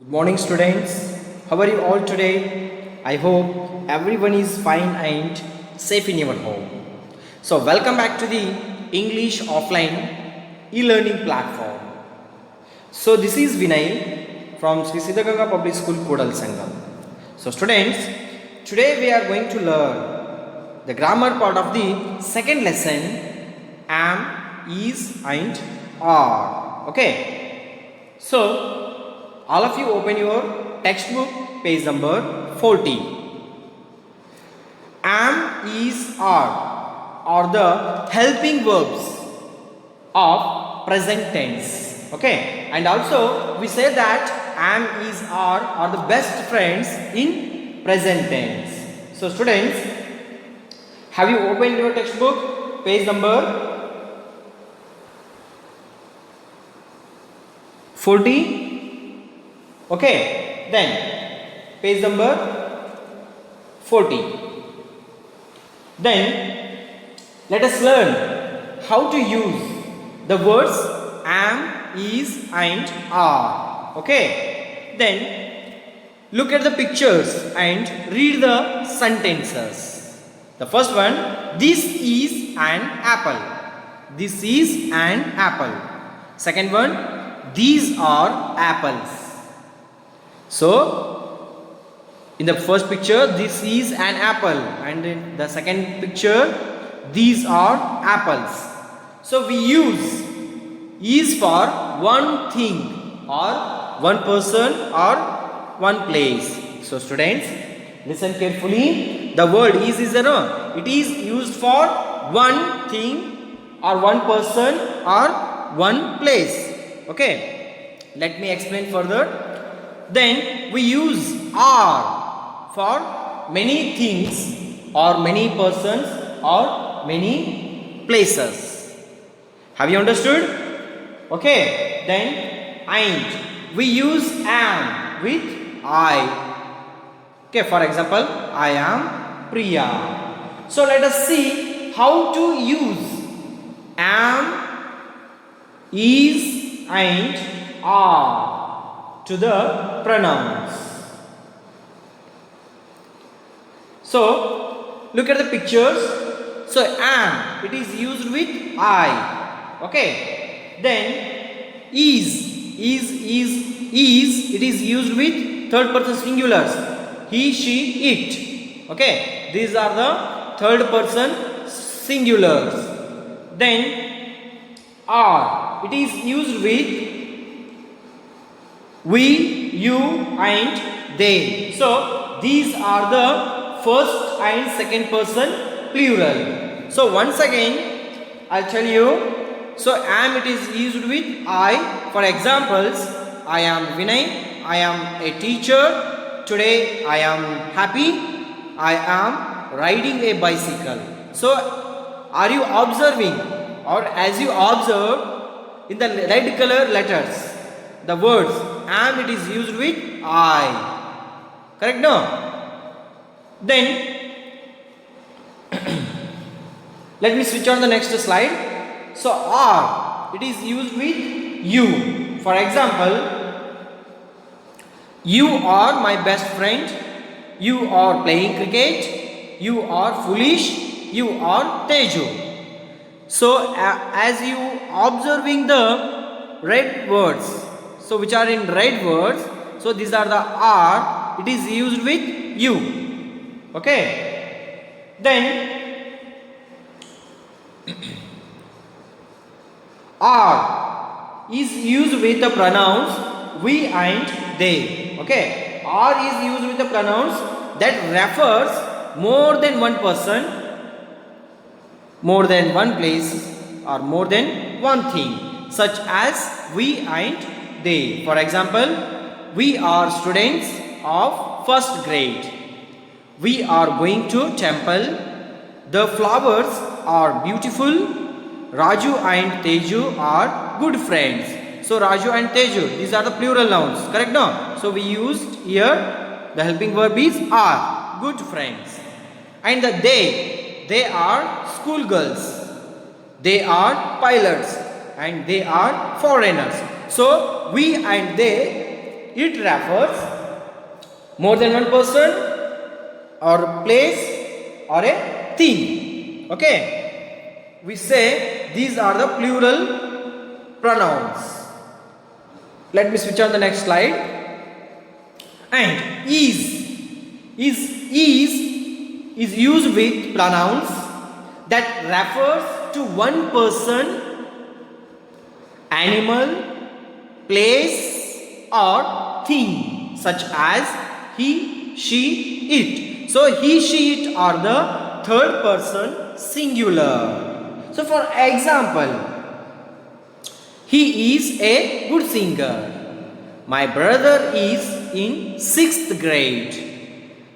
Good morning, students. How are you all today? I hope everyone is fine and safe in your home. So, welcome back to the English offline e-learning platform. So, this is Vinay from Sri Siddhaganga Public School, Kodal Sangam. So, students, today we are going to learn the grammar part of the second lesson, am, is, and are. Okay. So, all of you open your textbook, page number 40. Am, is, are the helping verbs of present tense. Okay, and also we say that am, is, are the best friends in present tense. So, students, have you opened your textbook, page number 40? Okay, then page number 40. Then let us learn how to use the words am, is, and are. Okay, then look at the pictures and read the sentences. The first one, this is an apple. This is an apple. Second one, these are apples. So, in the first picture, this is an apple, and in the second picture, these are apples. So, we use is for one thing or one person or one place. So, students, listen carefully. The word is a noun. It is used for one thing or one person or one place. Okay, let me explain further. Then we use are for many things or many persons or many places. Have you understood? Okay, then and we use am with I. Okay, for example, I am Priya. So let us see how to use am, is, and are to the pronouns. So, look at the pictures. So, am, it is used with I. Okay. Then, is, it is used with third person singulars. He, she, it. Okay. These are the third person singulars. Then, are, it is used with we, you, and they. So, these are the first and second person plural. So, once again, I'll tell you. So, am, it is used with I. For examples, I am Vinay. I am a teacher. Today, I am happy. I am riding a bicycle. So, are you observing? Or as you observe, in the red color letters, the words am, it is used with I. Correct? No? Then let me switch on the next slide. So are, it is used with you. For example, you are my best friend. You are playing cricket. You are foolish. You are Teju. So as you observing the red words, so which are in red words, so these are the are, it is used with you. Okay. Then are is used with the pronouns we and they. Okay. Are is used with the pronouns that refers more than one person, more than one place, or more than one thing, such as we and they. For example, we are students of first grade. We are going to temple. The flowers are beautiful. Raju and Teju are good friends. So Raju and Teju, these are the plural nouns. Correct? No? So we used here the helping verb is are, good friends. And the they are schoolgirls. They are pilots and they are foreigners. So we and they it refers more than one person or place or a thing. Okay, we say these are the plural pronouns. Let me switch on the next slide. And is used with pronouns that refers to one person, animal, place or thing, such as he, she, it. So he, she, it are the third person singular. So for example, he is a good singer. My brother is in 6th grade.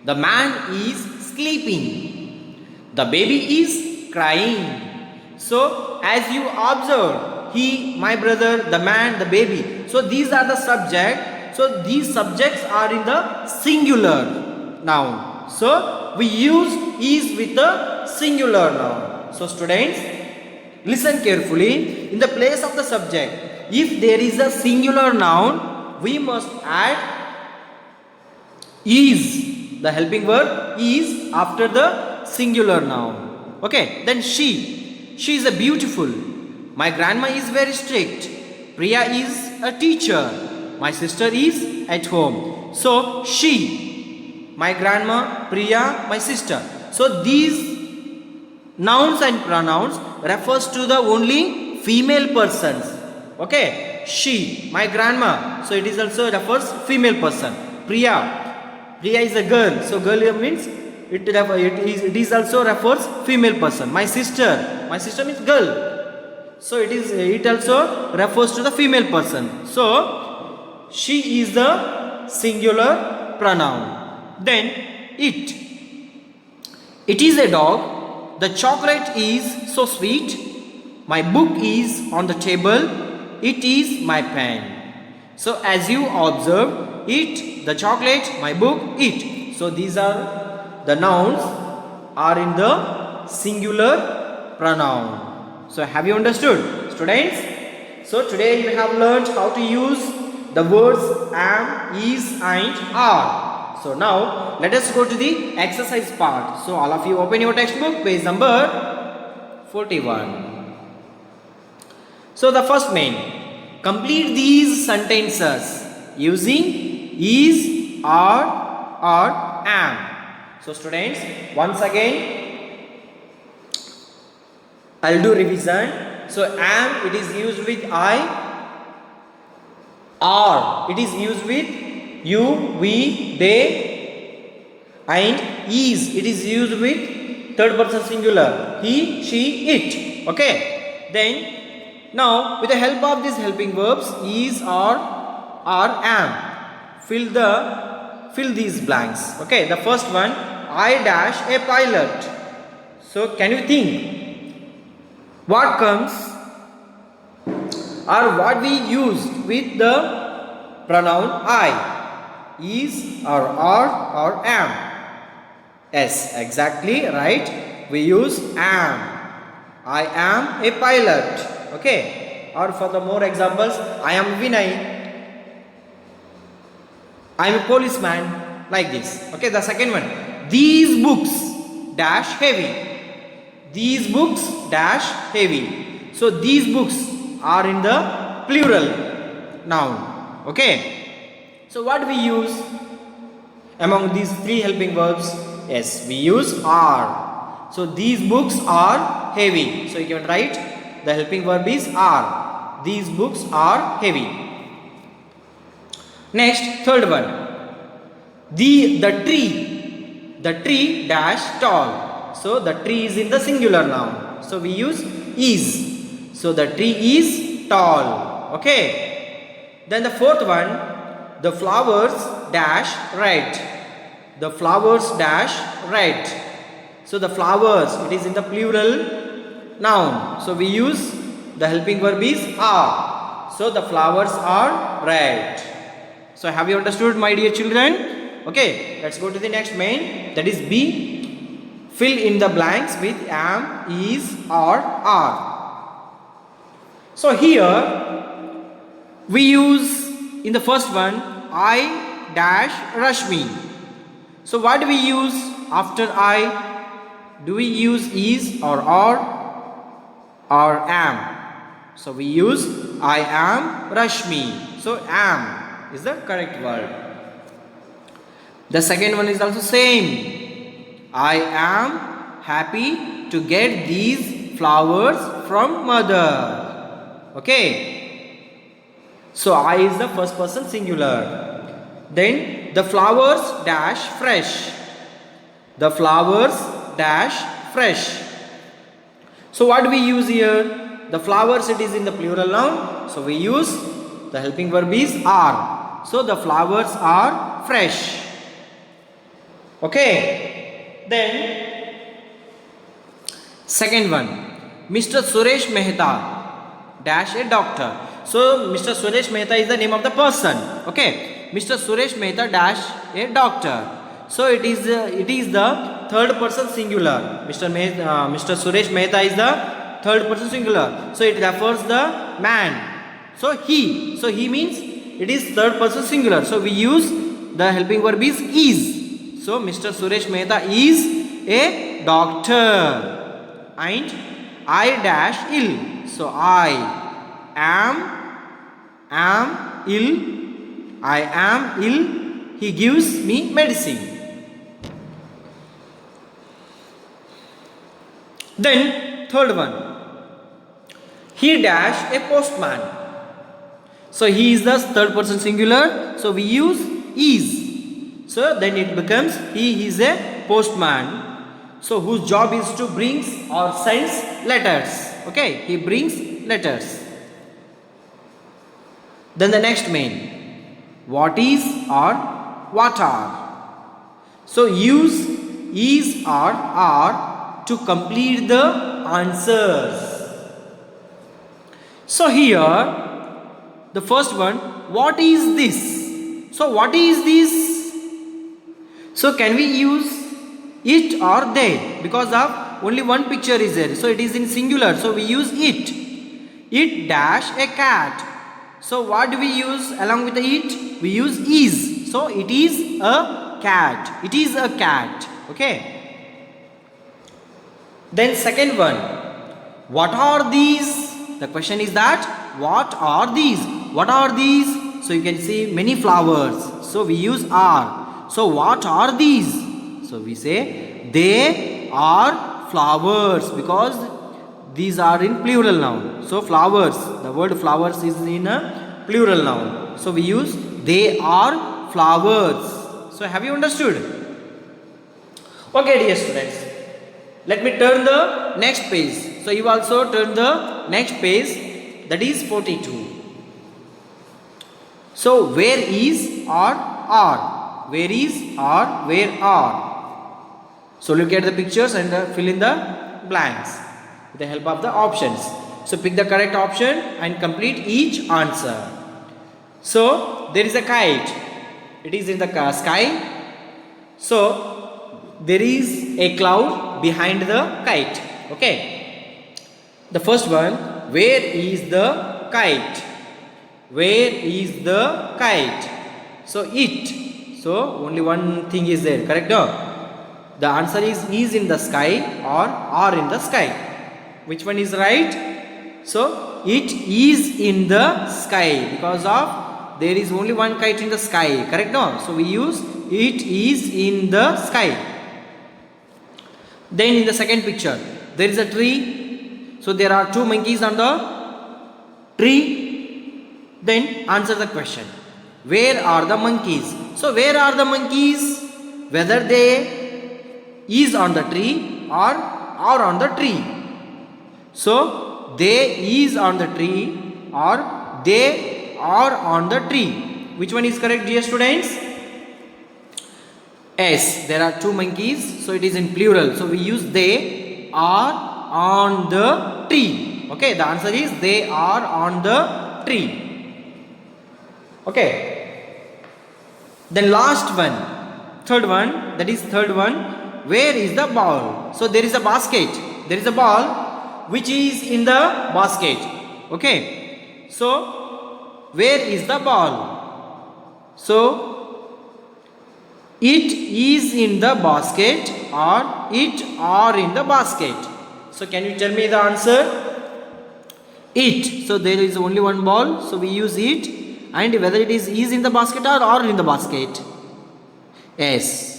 The man is sleeping. The baby is crying. So as you observe, he, my brother, the man, the baby. So these are the subject. So these subjects are in the singular noun. So we use is with the singular noun. So students, listen carefully. In the place of the subject, if there is a singular noun, we must add is. The helping verb is after the singular noun. Okay, then she is a beautiful. My grandma is very strict. Priya is a teacher. My sister is at home. So she, my grandma, Priya, my sister. So these nouns and pronouns refers to the only female persons. Okay, she, my grandma. So it is also refers female person. Priya is a girl. So girl means it is also refers female person. My sister means girl. So it also refers to the female person. So she is the singular pronoun. Then it is a dog. The chocolate is so sweet. My book is on the table. It is my pen. So as you observe, it, the chocolate, my book, it. So these are the nouns are in the singular pronoun. So have you understood, students? So today you have learned how to use the words am, is and are. So now let us go to the exercise part. So all of you open your textbook, page number 41. So the first main, complete these sentences using is, are or am. So students, once again I'll do revision. So am, it is used with I. Are, it is used with you, we, they. And is, it is used with third person singular, he, she, it. Okay. Then now with the help of these helping verbs is, are, am, fill these blanks. Okay. The first one, I dash a pilot. So can you think what comes or what we use with the pronoun I? Is or are or am? Yes, exactly right. We use am. I am a pilot. Okay. Or for the more examples, I am Vinay. I am a policeman. Like this. Okay. The second one, these books dash heavy. These books dash heavy. So these books are in the plural noun. Okay. So what we use among these three helping verbs? Yes, we use are. So these books are heavy. So you can write the helping verb is are. These books are heavy. Next, third one. The tree dash tall. So the tree is in the singular noun. So we use is. So the tree is tall. Okay. Then the fourth one, the flowers dash red. The flowers dash red. So the flowers, it is in the plural noun. So we use the helping verb is are. So the flowers are red. So have you understood, my dear children? Okay. Let's go to the next main. That is B. Fill in the blanks with am, is, are. So here we use in the first one I dash Rashmi. So what do we use after I? Do we use is or am? So we use I am Rashmi. So am is the correct word. The second one is also same. I am happy to get these flowers from mother. Okay. So I is the first person singular. Then the flowers dash fresh. The flowers dash fresh. So what do we use here? The flowers, it is in the plural noun. So we use the helping verb is are. So the flowers are fresh. Okay. Then second one. Mr. Suresh Mehta dash a doctor. So Mr. Suresh Mehta is the name of the person. Okay. Mr. Suresh Mehta dash a doctor. So it is the third person singular. Mr. Suresh Mehta is the third person singular. So it refers the man. So he means it is third person singular. So we use the helping verb is. So Mr. Suresh Mehta is a doctor. And I dash ill. So I am ill. I am ill. He gives me medicine. Then third one. He dash a postman. So he is the third person singular. So we use is. So then it becomes he is a postman. So whose job is to brings or sends letters. Okay, he brings letters. Then the next main. What is or what are. So use is or are to complete the answers. So here the first one, what is this? So what is this? So can we use it or they? Because of only one picture is there. So it is in singular. So we use it. It dash a cat. So what do we use along with the it? We use is. So it is a cat. It is a cat. Okay. Then second one. What are these? The question is that what are these? What are these? So you can see many flowers. So we use are. So what are these? So we say they are flowers because these are in plural noun. So flowers. The word flowers is in a plural noun. So we use they are flowers. So have you understood? Okay, dear students. Let me turn the next page. So you also turn the next page, that is 42. So where is or are? Where is or where are? So look at the pictures and fill in the blanks with the help of the options. So pick the correct option and complete each answer. So there is a kite. It is in the sky. So there is a cloud behind the kite. Okay. The first one, where is the kite? Where is the kite? So it. So only one thing is there, correct? No? The answer is in the sky or are in the sky. Which one is right? So it is in the sky because of there is only one kite in the sky, correct? No? So we use it is in the sky. Then in the second picture, there is a tree. So there are two monkeys on the tree. Then answer the question. Where are the monkeys? So where are the monkeys? Whether they is on the tree or are on the tree. So they is on the tree or they are on the tree. Which one is correct, dear students? Yes, there are two monkeys. So it is in plural. So we use they are on the tree. Okay, the answer is they are on the tree. Okay. Then last one, third one, that is third one. Where is the ball? So there is a basket. There is a ball which is in the basket. Okay. So where is the ball? So it is in the basket or it are in the basket. So can you tell me the answer? It. So there is only one ball, so we use it. And whether it is in the basket or are in the basket. Yes.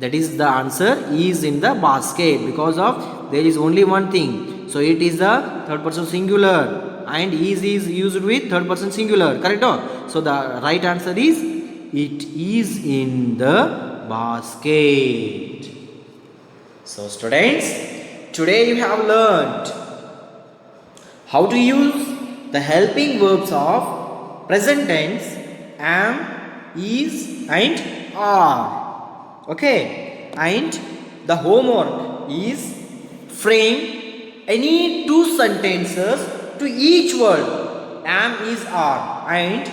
That is the answer, is in the basket, because of there is only one thing. So it is the third person singular and is used with third person singular. Correct? So the right answer is it is in the basket. So students, today you have learned how to use the helping verbs of present tense am, is and are. Okay, and the homework is frame any two sentences to each word am, is, are, and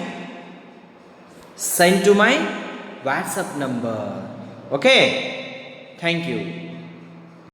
send to my WhatsApp number. Okay, thank you.